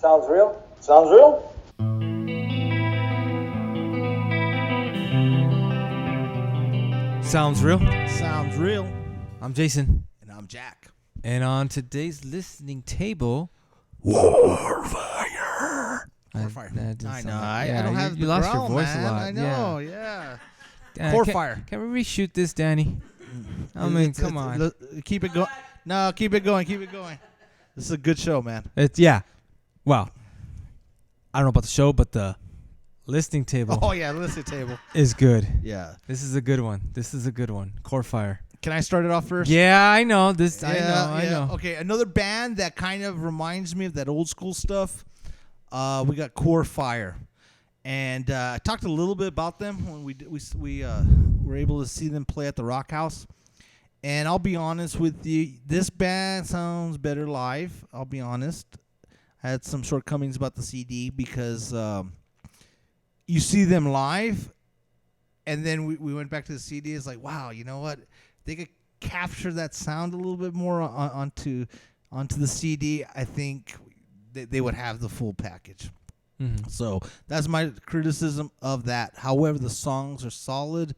Sounds real? Sounds real? Sounds real. Sounds real. I'm Jason. And I'm Jack. And on today's listening table, CoreFire. I know. I don't have you the lost your growl, voice man. a lot. I know. Yeah. CoreFire. Can we reshoot this, Danny? I mean, come on. Keep it going. No, keep it going. Keep it going. This is a good show, man. Well, I don't know about the show, but the listening table. Oh yeah, listening table is good. Yeah. This is a good one. CoreFire. Can I start it off first? Yeah, I know this. Yeah, I know. Okay, another band that kind of reminds me of that old school stuff. We got CoreFire, and I talked a little bit about them when we were able to see them play at the Rock House. And I'll be honest with you, this band sounds better live. I'll be honest. I had some shortcomings about the CD because you see them live, and then we went back to the CD. It's like, wow, you know what? They could capture that sound a little bit more onto the CD. I think they would have the full package. Mm-hmm. So that's my criticism of that. However, the songs are solid.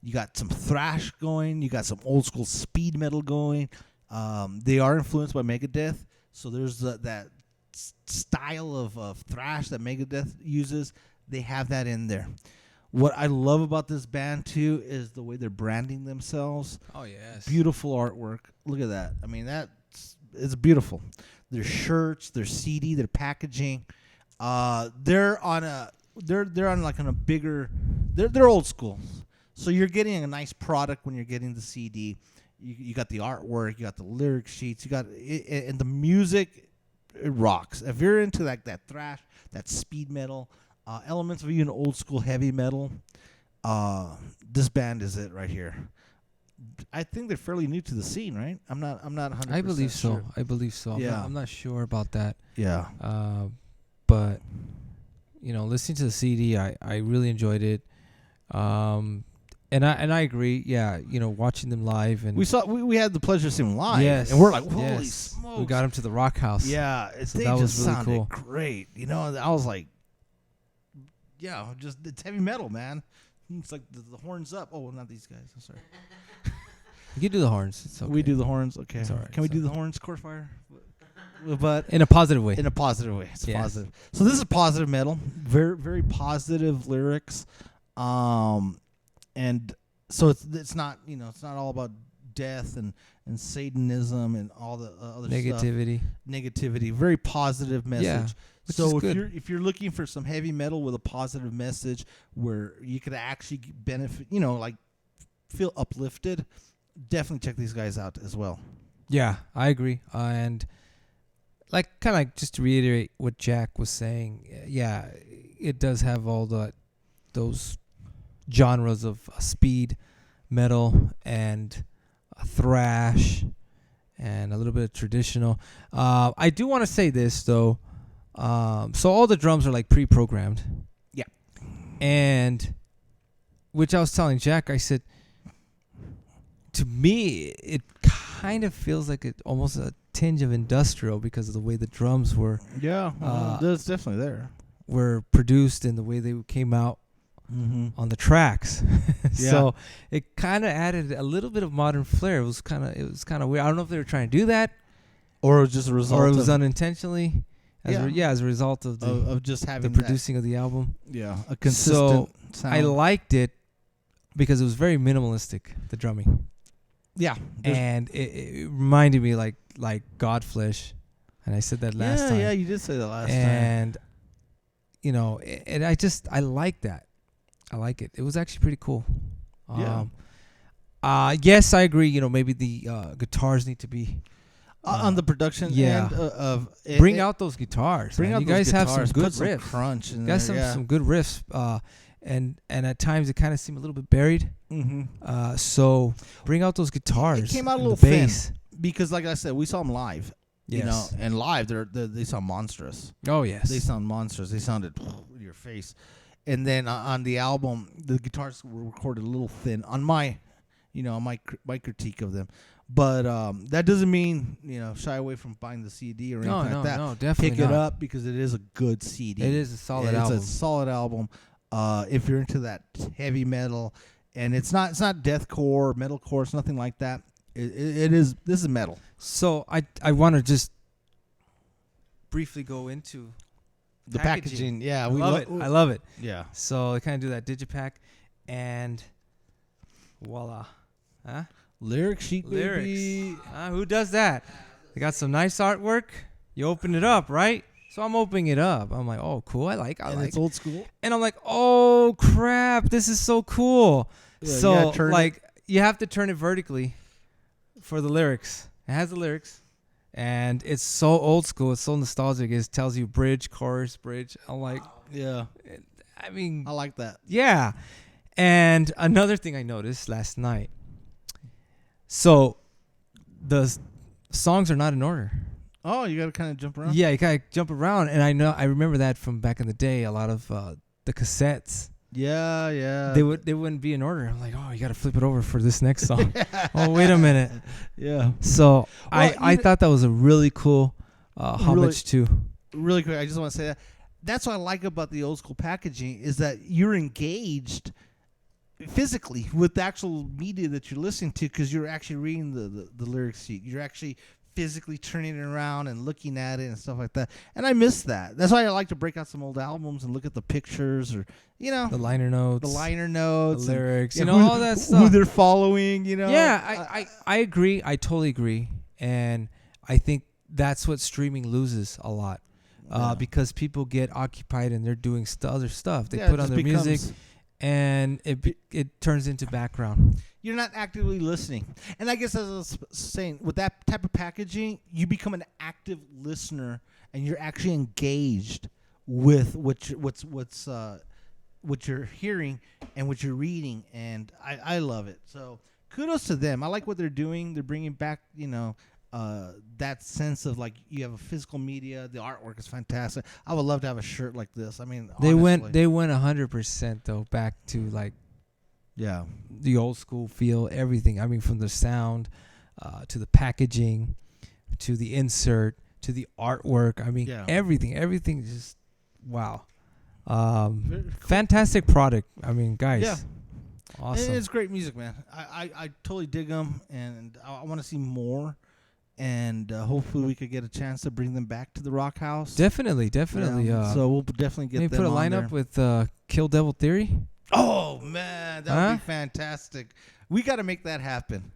You got some thrash going. You got some old school speed metal going. They are influenced by Megadeth. So there's that style of thrash that Megadeth uses. They have that in there. What I love about this band, too, is the way they're branding themselves. Oh, yes. Beautiful artwork. Look at that. I mean, it's beautiful. Their shirts, their CD, their packaging. They're on a bigger. They're old school. So you're getting a nice product when you're getting the CD. You got the artwork, you got the lyric sheets, you got it, and the music. It rocks. If you're into like that thrash, that speed metal, elements of even old school heavy metal, this band is it right here. I think they're fairly new to the scene, right? I'm not 100%. I believe so. sure. I believe so. Yeah. I'm not sure about that. Yeah. But listening to the CD, I really enjoyed it. And I agree. Yeah, watching them live, and we had the pleasure of seeing them live. Yes, and we're like, holy smokes! We got them to the Rock House. Yeah, so they that just was really sounded cool. Great. I was like, yeah, just it's heavy metal, man. It's like the horns up. Oh, not these guys. I'm sorry. You can do the horns. It's okay. We do the horns. Okay. It's all right. Can we do the horns, CoreFire? But in a positive way. In a positive way. It's yes. positive. So this is positive metal. Very, very positive lyrics. And so it's not it's not all about death and Satanism and all the other negativity. Stuff. Negativity. Very positive message. Yeah, so if you're looking for some heavy metal with a positive message where you could actually benefit, like feel uplifted, definitely check these guys out as well. Yeah, I agree. And kind of just to reiterate what Jack was saying, yeah, it does have all those genres of speed metal and thrash and a little bit of traditional. I do want to say this though. So all the drums are pre-programmed. Yeah. And which I was telling Jack, I said, to me, it kind of feels like almost a tinge of industrial because of the way the drums were. Yeah, that's definitely there. Were produced and the way they came out on the tracks. So it kind of added a little bit of modern flair. It was kind of weird. I don't know if they were trying to do that, or it was just a result, or it was unintentionally. As a result of of just having the producing of the album. Yeah, a consistent sound. I liked it because it was very minimalistic. The drumming. Yeah, and it reminded me like Godflesh, and I said that last time. Yeah, you did say that last time. And I like that. I like it. It was actually pretty cool. Yes, I agree. Maybe the guitars need to be on the production end of bring out those guitars. Bring out you those guys guitars. have some good Put some riffs. Crunch in you guys there, have some good riffs. And at times it kind of seemed a little bit buried. Mm-hmm. So bring out those guitars. It came out a little thin because, like I said, we saw them live. Yes. And live they sound monstrous. Oh yes, they sound monstrous. They sounded in your face. And then on the album, the guitars were recorded a little thin. On my critique of them, But that doesn't mean shy away from buying the CD or anything like that. No, definitely Pick not. it up because it is a good CD. It is a solid album. It's a solid album. If you're into that heavy metal, and it's not deathcore, metalcore, it's nothing like that. It is. This is metal. So I want to just briefly go into The packaging. Yeah, we love it. I love it. Yeah. So I kind of do that digipack, and voila, Lyric sheet, lyrics. baby. Who does that? They got some nice artwork. You open it up, right? So I'm opening it up. I'm like, oh, cool. I like. It's old school. And I'm like, oh crap, this is so cool. Yeah, So like, you have to turn it vertically for the lyrics. It has the lyrics. And it's so old school. It's so nostalgic. It tells you bridge, chorus, bridge. I'm like, yeah. I mean, I like that. yeah. And another thing I noticed last night. So the songs are not in order. Oh, you got to kind of jump around? Yeah, you kind of jump around. And I remember that from back in the day. A lot of the cassettes. Yeah. They wouldn't be in order. I'm like, oh, you got to flip it over for this next song. Oh, wait a minute. Yeah. So I thought that was a really cool homage too. Really quick, I just want to say that. That's what I like about the old school packaging is that you're engaged physically with the actual media that you're listening to because you're actually reading the lyric sheet. You're actually physically turning it around and looking at it and stuff like that. And I miss that. That's why I like to break out some old albums and look at the pictures or, the liner notes. The lyrics, and, all that stuff. Who they're following, Yeah, I agree. I totally agree. And I think that's what streaming loses a lot. Because people get occupied and they're doing other stuff. They put on their music and it turns into background. You're not actively listening. And I guess as I was saying, with that type of packaging, you become an active listener and you're actually engaged with what you're hearing and what you're reading. And I love it. So kudos to them. I like what they're doing. They're bringing back, that sense of like you have a physical media. The artwork is fantastic. I would love to have a shirt like this. I mean, they went 100% though back to like the old school feel, everything. I mean, from the sound to the packaging to the insert to the artwork. I mean, everything just wow. Cool. Fantastic product. I mean, guys, awesome. It's great music, man. I totally dig them, and I want to see more. And hopefully we could get a chance to bring them back to the Rock House. Definitely. So we'll definitely get them put a lineup with Kill Devil Theory. Oh man, that would be fantastic. We got to make that happen.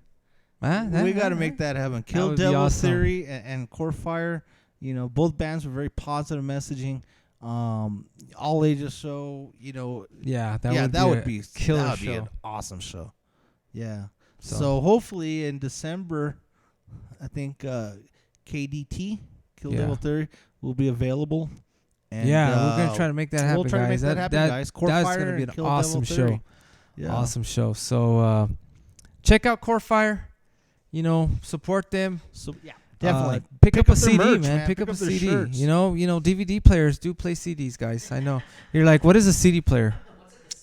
We got to make that happen. Kill Devil awesome. Theory and CoreFire. Both bands were very positive messaging. All ages show. That would be killer. That would be an awesome show. Yeah. So hopefully in December, I think KDT, Kill Devil Theory, will be available. And, we're going to try to make that happen, we'll try guys. To make that happen, guys. That's going to be an Kill awesome Devil show. Yeah. Awesome show. So check out CoreFire. Support them. So definitely. Pick up a CD, merch, man. Pick up a CD. Shirts. DVD players do play CDs, guys. I know. You're like, what is a CD player?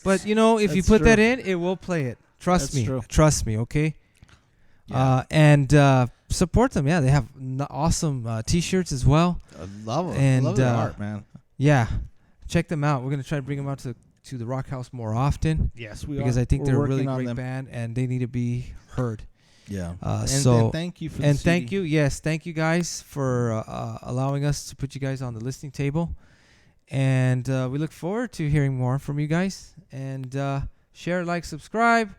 But, if you put that in, it will play it. Trust me. Trust me, okay? Yeah. And support them. Yeah, they have awesome T-shirts as well. I love them. And, I love their art, man. Yeah. Check them out. We're going to try to bring them out to the Rock House more often. Yes, we are. Because I think they're a really great them. band, and they need to be heard. Yeah. And thank you for and the thank CD. you. Yes, thank you guys for allowing us to put you guys on the listening table. And we look forward to hearing more from you guys. And share, like, subscribe.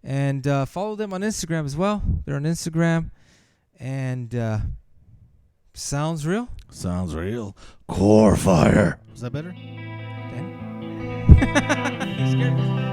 And follow them on Instagram as well. They're on Instagram. And sounds real? Sounds real. CoreFire. Is that better? You scared me.